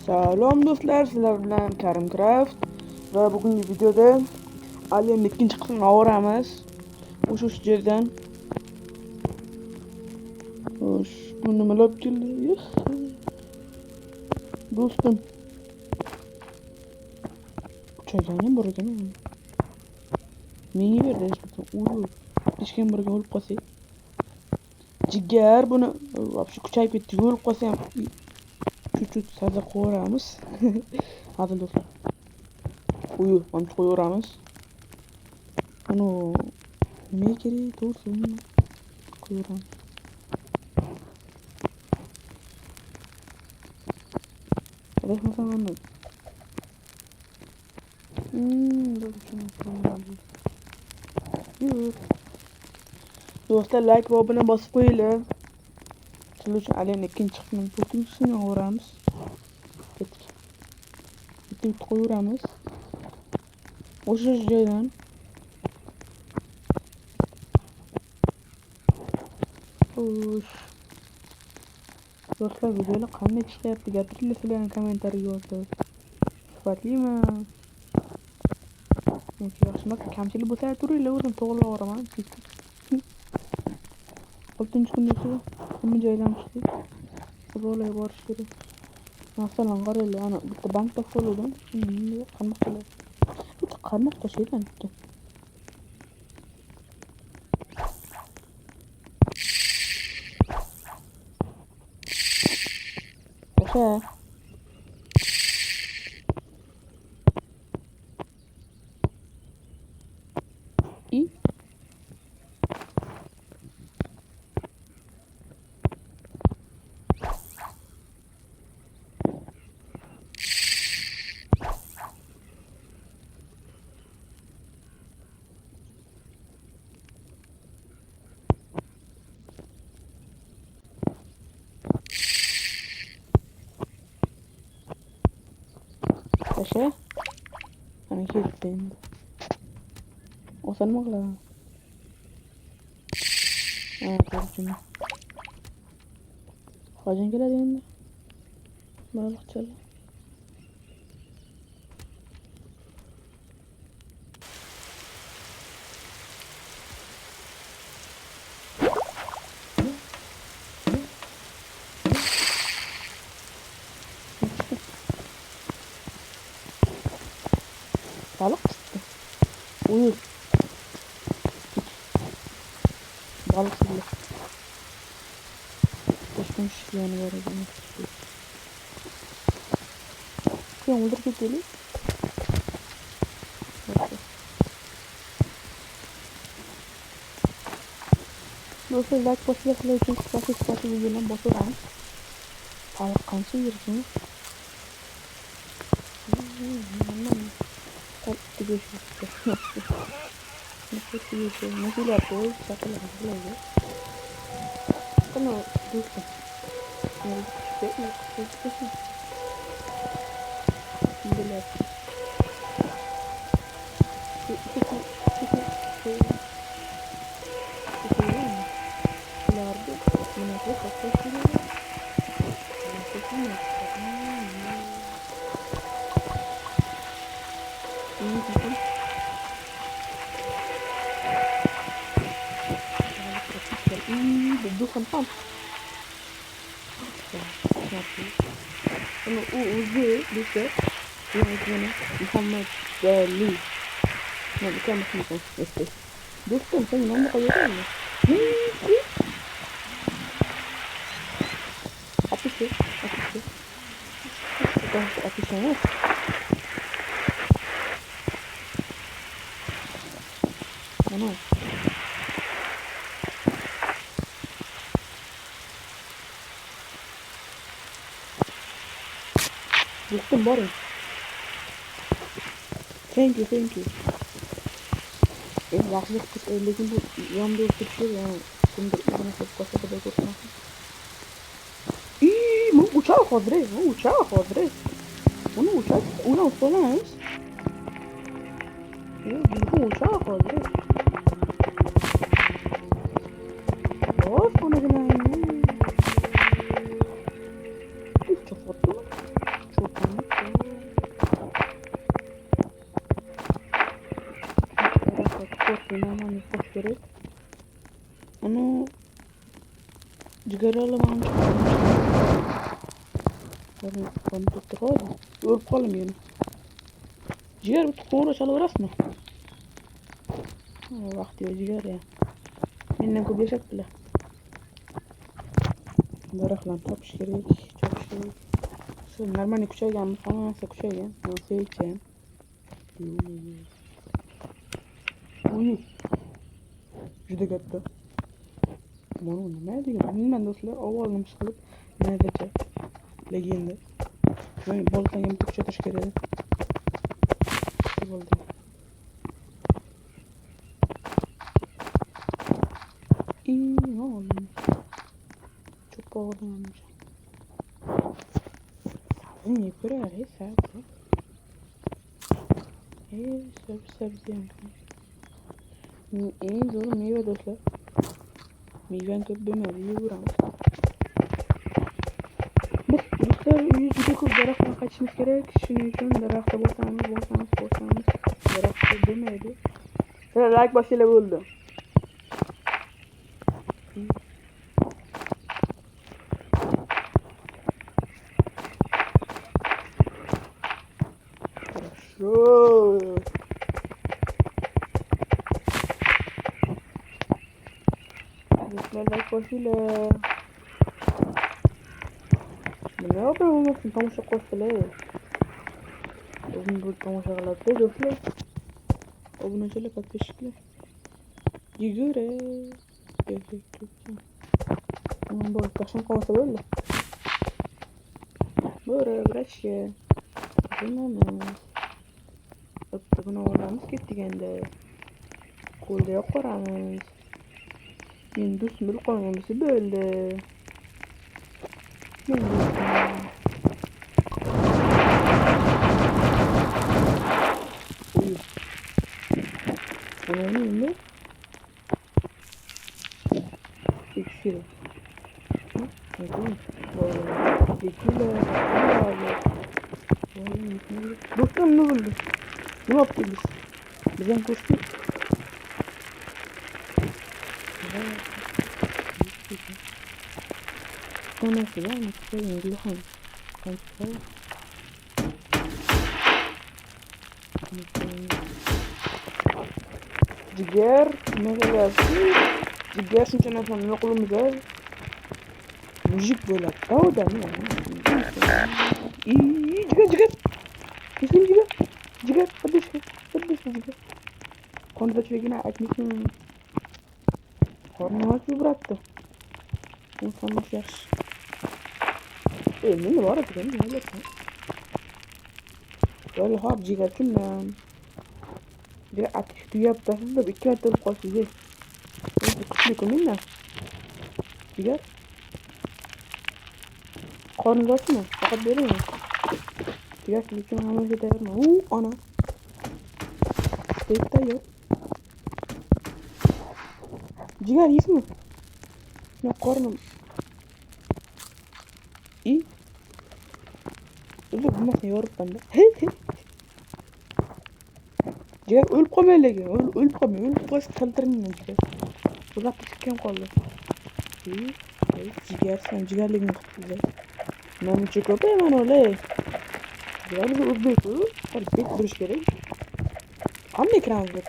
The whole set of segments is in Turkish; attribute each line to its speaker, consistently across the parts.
Speaker 1: Salom do'stlar, sizlar bilan Karimcraft va bugungi videoda Alien ikkinchi qismini olamiz. O'sha yerdan. Xo'sh, bu nimalar keldi? Do'stim. Kuchayganim bor ekan. Menga berdi nisbatan. Hech kim birga o'lib qolsak. Jigar buni вообще kuchayib ketdi. O'lib qolsa ham chut-chut saza qo'yamiz. Hazil do'stlar. Mana qo'yaveramiz. Bunu nima kerak? To'g'risi qo'yaveramiz. Rahmatulloh. Do'stlar, like va obuna bosib qo'yinglar. Sizlar uchun Alien ikkinchi qismini to'rtinchisini olamiz. Bitta qo'yaveramiz. O'sha joydan. Do'stlar, videolar qanday chiqyapti? Gapiringlar sizlar kommentariy yozib. Sifatlimi? Yaxshiroq kamchilik bo'lsa turinglar, o'zim to'g'rilab yuboraman. 6-chi kunda esa hamma joydan chiqdik. Xudolar borish kerak. Masalan, qaranglar, ana bitta bankda qo'yilgan. Qanaqa qiladi? Bitta qarmoq tashlaydan bitta. O'sha O'sha ana ketdi endi. O'sa nima qiladi? To'g'ri. Qachon keladi endi? Biroqchalik. Balık çıktı. Uyur. Balık sürüyor. Başka bir şey yani var. Kıyam olur gidelim. Dolayısıyla like başlayasıyla için sıkıntı videodan basıyorum. Balık kansı yürüsün. Masih lihat tuh, satu lagi. Kan dulu, bukan pam. Ini Uzi bisa, yang ini Muhammad Ali. Nah, bukan macam itu. Bukan, saya nama kayak ini. Apa sih? Bukan apa sih? Mana? Bukan boring. Thank you. Yaxshilik qilib, lekin bu yonda o'tirishlar, yani kimdir o'zini qilib qolsa xudo ko'rsin. Bu uçağı hozir. Bunu uçak ulan so'ramiz. Bu uçağı hozir. Of, buni bilan. Çok Hemen boş gerek. Onu cigaralı mı? Ben tuttuk hadi. Ölüp kalım yani. Ciğer bir tuğla çalıverasın mı? Vakti o ciğer ya. Benden köp yaşat bile. Daraklan tapış gerek. Çok şey. Şu normal kuchaygan falan nasıl kuchaygan. Nasıl içeceğim? Uyu. Juda katta. Mana nima degan? Bilmayman do'stlar. Ovolim chiqib, nadacha. Legenda. Men boltanga bitta kuchaytirish kerak edi. Bo'ldi. Oğlum. Çok bağlanmış. Ne kadar hesap. Sebze en zor meyve dostlar. Meyven köp demedi. Yiyorum. Biz dostlar yüzde kur daraktan kaçmış gerek. Şunun için darakta boşanmış. Darakta demedi. Şöyle like başıyla buldu. Хорошо. Dostlar like başıyla. Ne yapayım olmasın? Tamışa koştular. Bugün bu tamışa kalattı dostlar. Obunaçılık atışıklar. Yigure. Bu kaşın kovası böyle. Böyle bıraşı. Bilmem. Bugün oğlanız gittik ende. Kolda yok oramız. Men do'stim qolganmisi böyle. Men uy. Ana neydi? İkisi. Bakın. İkili. Dostum ne oldu? Ne yaptık biz? Bizden koştuk. O nasıl ya? Nasıl ya? Gülhan. Kaçtı. Ciger. Ne kadar? Ciger şunca ne falan okulumuza. Müzik böyle. O da ne? İyi. Ciger. Kesin ciger. Ciger. Hadi ciger. Konuda çekine açmışsın. Kornuma ki bıraktı. İnsanlık yaş. Ne var ki benim öyle ki. Böyle hap cigatım ben. Bir ateş duyup da siz de bir iki atıp koşuyor. Ben kutlu koyayım Cigat. Kornudası mı? Fakat böyle mi? Cigat bir kim hamle eder mi? Ana. Tekte yok. Cigar yiyiz mi? Ne kornum. İyi. Öyle bulmasın yorup bende. Cigar ölüp kalmıyor lagi. Ölüp kalmıyor. Ölüp kalsın kaldırmıyor cigar. Uzak bir çıkıyorum kaldı. İyi. Cigar sen cigarlığını kutluyor. Namı çıkıp hemen öyle. Cigar bizi uzbek. Hareket duruş gerek. Anne ekran uzbek.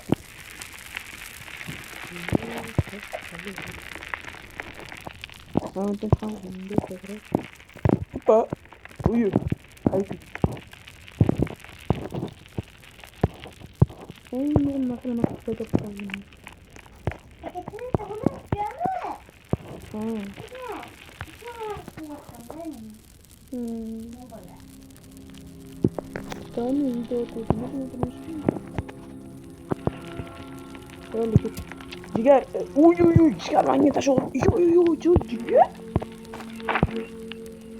Speaker 1: Tamam tamam. Hoppa. Uyu. Haydi. Benim nasıl koyduk kaldım. Tamam video koydum. Böyle ki. Ciger. Uy. Ciger ben taş olur. Ciger.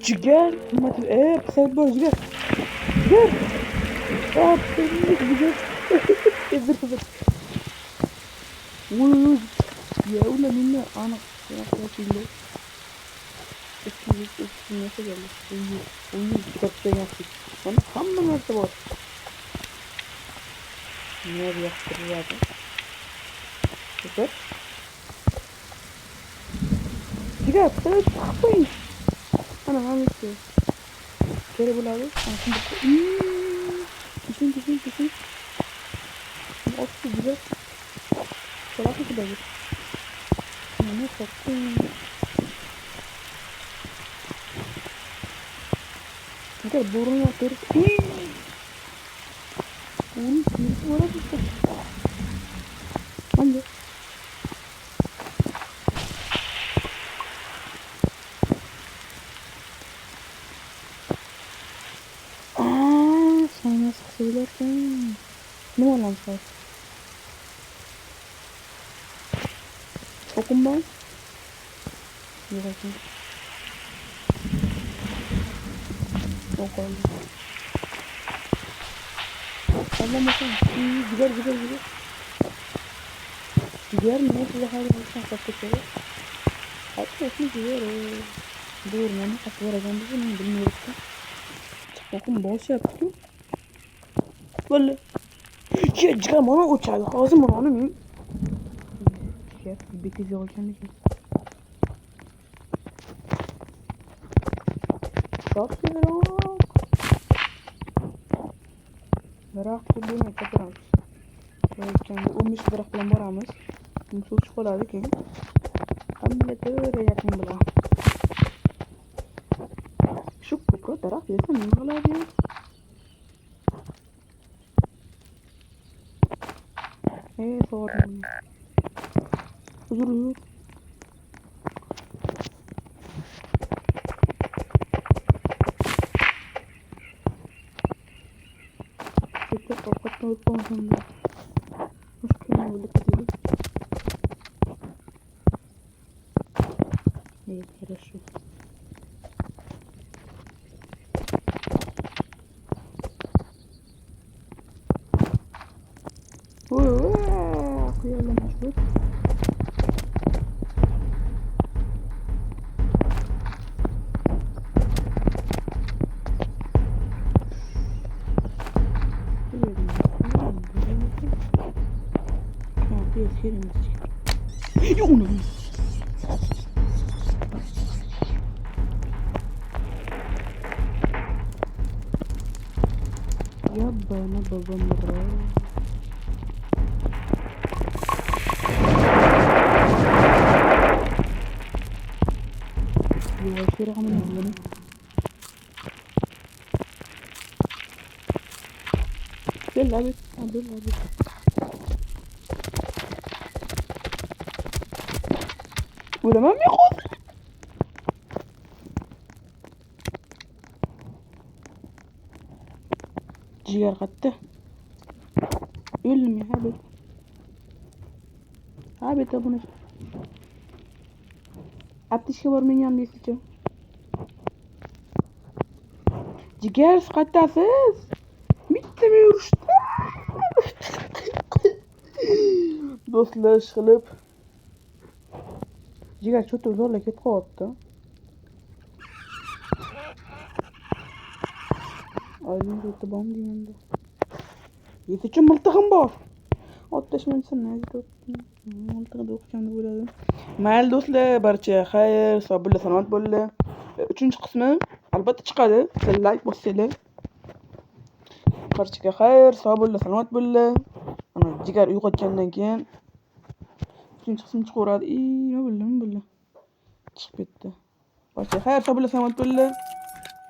Speaker 1: Ciger. Sen böyle ciger. Ciger. Ciger. Kızır. Uy. Ya ulan minna ana. Ya şöyle. Üstüne nasıl geldi? Uy. Çıkartacağım yaptık. Lan tam da nerede var? Ne yaptırıyor abi? Süper. Jigar sana çıkmayın. Ana bitti. Geri bul abi. Şimdi düşün. Olsun güzel. Salak mı kadar? Ne sattın? Jigar burun yapıyoruz. Oğlum birisi var işte. Hangi? Sen nasıl söylerken? Ne var lan sen? Okun ben. Bir bakayım. Yok oldu. Allah'ım bakalım. Gider. Gider mi? Nasıl daha da insan sattıkları? Hatta şimdi gider. Doğru mu? Nasıl vereceğim bizim bilmiyoruz da. Bakın boş yaptım. Böyle. Ya çıkam ona uçağı. Ağzım onu mu? Ya bitti olacağını ki. Çok güzel oldu. Merak ettiğim kapatalım. Kendi ummis bırakılan varamız. Musul çikolata ki. Hamle yakın bula. Şu kupra taraf yesa mingalar ya. Sorry. Huzur. Kita kapat telepon sama. Mungkin boleh kecil. Хорошо. Kuyalım şu. Ya bana babam يوفر من الظلم بالعبد ولا ما ياخذ جير غته علمي هابت ابو نفس ateşe varmayan bir sıçı. Ciğer sıkattasız. Bitmiyor işte. Dostlar kılıp. Ciğer çok zorla ket koptu. Aylin tuttu bom diyende. Yetiçim mıltıkım var. Ateş mensin ne tuttu. Mıltıkı da okuyacağım da böyle. Mal dostlar barcha xayr, sabırla sanoat bo'ldi. Üçüncü kısmı albatta chiqadi. Like bosinglar. Barchaga xayr, sabırla sanoat bo'ldi. Ana jigar uyg'otgandan keyin üçüncü kısmı chiqaveradi. Ne bo'ldi? Chiqib ketdi. Barchaga xayr, sabırla sanoat bo'ldi.